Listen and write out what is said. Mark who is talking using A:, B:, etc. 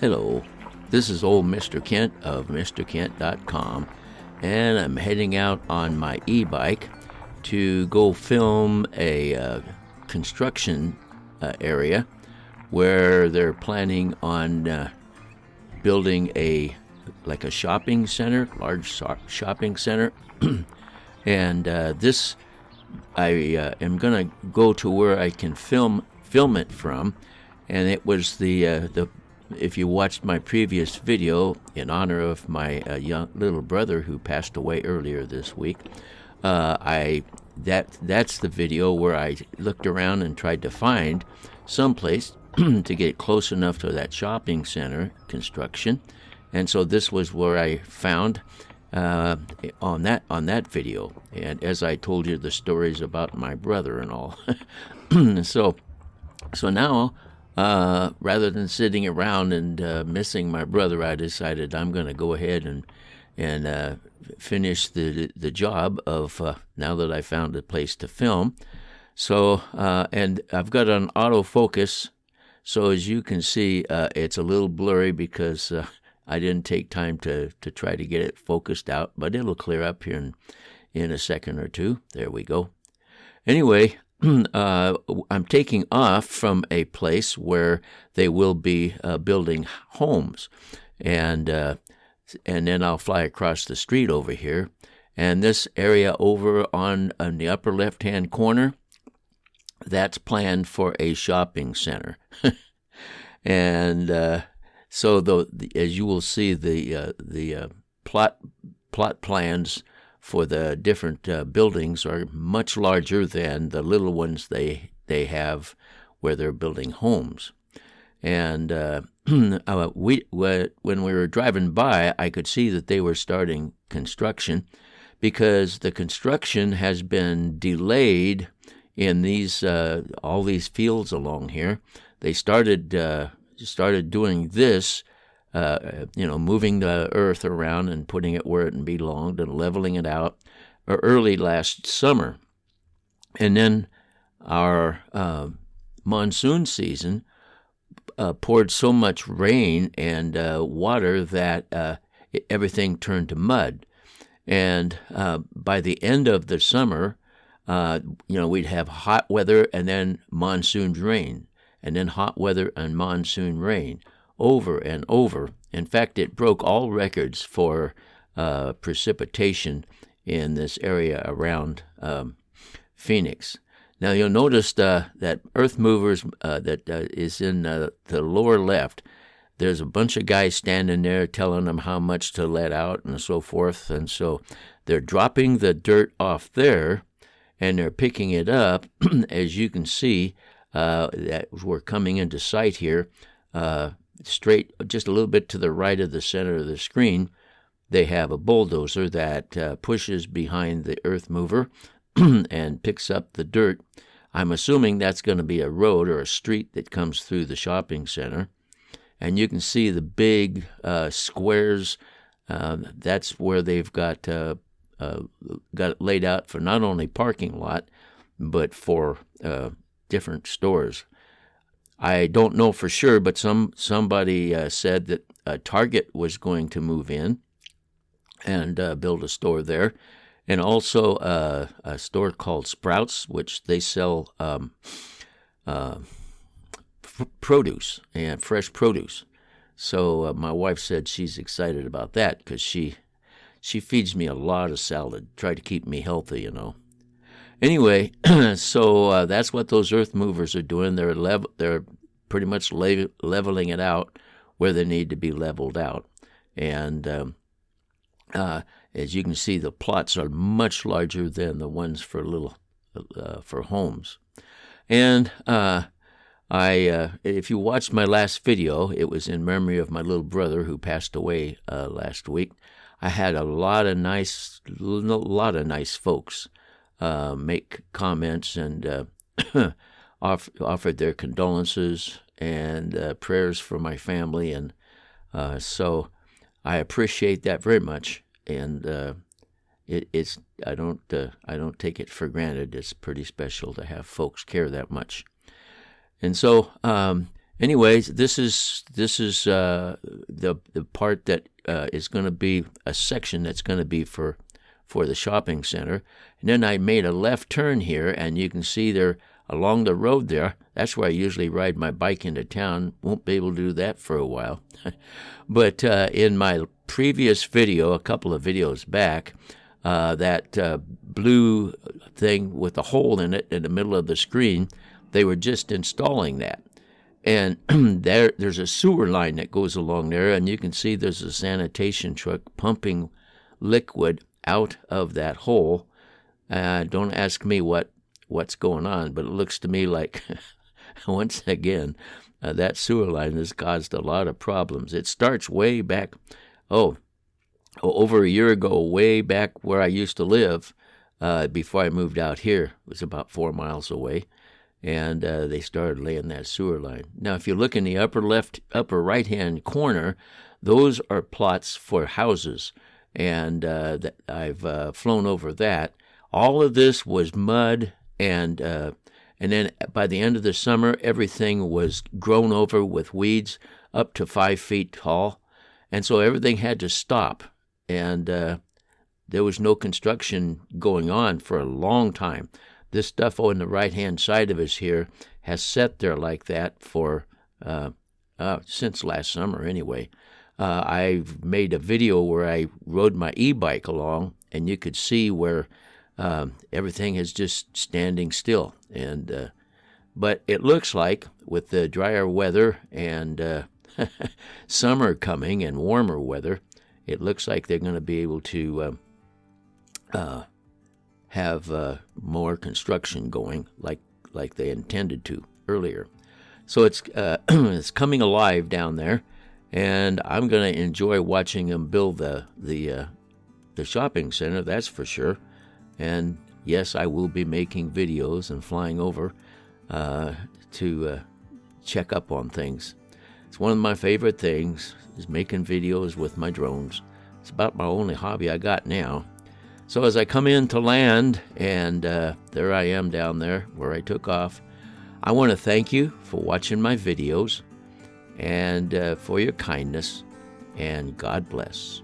A: Hello, this is old Mr. Kent of MrKent.com, and I'm heading out on my e-bike to go film a construction area where they're planning on building a shopping center, large shopping center. And this I am going to go to where I can film it from, and it was the if you watched my previous video in honor of my young little brother who passed away earlier this week, that's the video where I looked around and tried to find someplace to get close enough to that shopping center construction, and so this was where I found on that video. And as I told you the stories about my brother and all, so now. Rather than sitting around and missing my brother, I decided I'm going to go ahead and finish the job of now that I found a place to film. So and I've got an autofocus, so as you can see, it's a little blurry because I didn't take time to try to get it focused out, but it'll clear up here in a second or two. There we go. Anyway. I'm taking off from a place where they will be building homes, and then I'll fly across the street over here, and this area over on the upper left-hand corner, that's planned for a shopping center, and so as you will see, the plot plans for the different buildings are much larger than the little ones they have where they're building homes. And when we were driving by, I could see that they were starting construction because the construction has been delayed in these all these fields along here. They started doing this. Moving the earth around and putting it where it belonged and leveling it out early last summer. And then our monsoon season poured so much rain and water that everything turned to mud. And by the end of the summer, we'd have hot weather and then monsoon rain, and then hot weather and monsoon rain. Over and over. In fact, it broke all records for precipitation in this area around Phoenix. Now, you'll notice that earth movers that is in the lower left, there's a bunch of guys standing there telling them how much to let out and so forth. And so they're dropping the dirt off there, and they're picking it up. As you can see, that we're coming into sight here. Straight, just a little bit to the right of the center of the screen, they have a bulldozer that pushes behind the earth mover and picks up the dirt. I'm assuming that's going to be a road or a street that comes through the shopping center. And you can see the big squares. That's where they've got it laid out for not only parking lot, but for different stores. I don't know for sure, but somebody said that Target was going to move in and build a store there, and also a store called Sprouts, which they sell produce and fresh produce. So my wife said she's excited about that because she feeds me a lot of salad, try to keep me healthy, Anyway, so that's what those earth movers are doing. They're pretty much leveling it out where they need to be leveled out. And as you can see, the plots are much larger than the ones for for homes. And if you watched my last video, it was in memory of my little brother who passed away last week. I had a lot of nice folks make comments and offered their condolences and prayers for my family, and so I appreciate that very much. And I don't take it for granted. It's pretty special to have folks care that much. And so Anyways, this is the part that is going to be a section that's going to be for the shopping center. And then I made a left turn here, and you can see there along the road there. That's where I usually ride my bike into town. Won't be able to do that for a while. But in my previous video, a couple of videos back, that blue thing with a hole in it in the middle of the screen, they were just installing that. And there's a sewer line that goes along there, and you can see there's a sanitation truck pumping liquid out of that hole. Don't ask me what's going on, but it looks to me like, once again, that sewer line has caused a lot of problems. It starts way back, over a year ago, way back where I used to live, before I moved out here. It was about 4 miles away. And they started laying that sewer line. Now, if you look in the upper right-hand corner, those are plots for houses, and I've flown over that. All of this was mud, and then by the end of the summer, everything was grown over with weeds up to 5 feet tall, and so everything had to stop, and there was no construction going on for a long time. This stuff on the right-hand side of us here has sat there like that for since last summer anyway. I've made a video where I rode my e-bike along, and you could see where everything is just standing still. And but it looks like with the drier weather and summer coming and warmer weather, it looks like they're going to be able to have more construction going like they intended to earlier. So it's it's coming alive down there, and I'm going to enjoy watching them build the shopping center, that's for sure. And yes, I will be making videos and flying over to check up on things. It's one of my favorite things, is making videos with my drones. It's about my only hobby I got now. So as I come in to land, and there I am down there where I took off, I want to thank you for watching my videos and for your kindness, and God bless.